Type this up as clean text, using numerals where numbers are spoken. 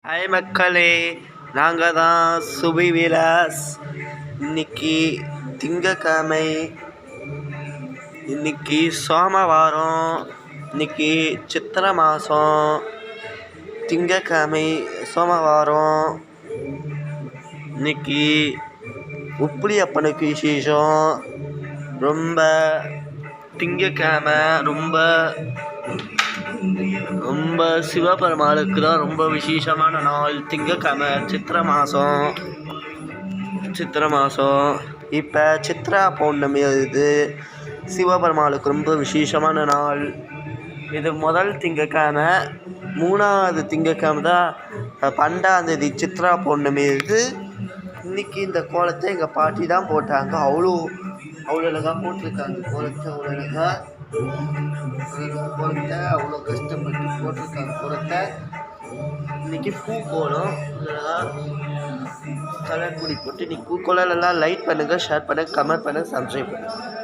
Hi மக்களே, நாங்கள் தான் சுபி விலாஸ். இன்னைக்கு திங்கக்கிழமை, இன்னைக்கு சோமவாரம், இன்னைக்கு சித்திரை மாதம். திங்கக்கிழமை சோமவாரம், இன்னைக்கு உப்புளி அப்பனுக்கு விசேஷம். ரொம்ப திங்கக்கிழமை ரொம்ப சிவபெருமாளுக்கு தான் ரொம்ப விசேஷமான நாள். திங்கக்கிழமை சித்திரை மாதம். இப்போ சித்ரா பௌர்ணமி வருது. சிவபெருமாளுக்கு ரொம்ப விசேஷமான நாள் இது. முதல் திங்கக்கிழமை, மூணாவது திங்கக்கிழமை தான் 12ஆம் தேதி சித்ரா பௌர்ணமி இது. இன்றைக்கி இந்த கோலத்தை எங்கள் பாட்டி தான் போட்டாங்க. அவ்வளோ அழகாக போட்டிருக்காங்க கோலத்தை. அவ்வளோ கஷ்டப்பட்டு போட்டிருக்காங்க கோலத்தை. இன்றைக்கி பூ கோலம் கலர் பொடி போட்டு இன்றைக்கி பூ கோலம்லாம் லைக் பண்ணுங்கள், ஷேர் பண்ணுங்கள், கமெண்ட் பண்ணுங்கள், சப்ஸ்கிரைப் பண்ணுங்கள்.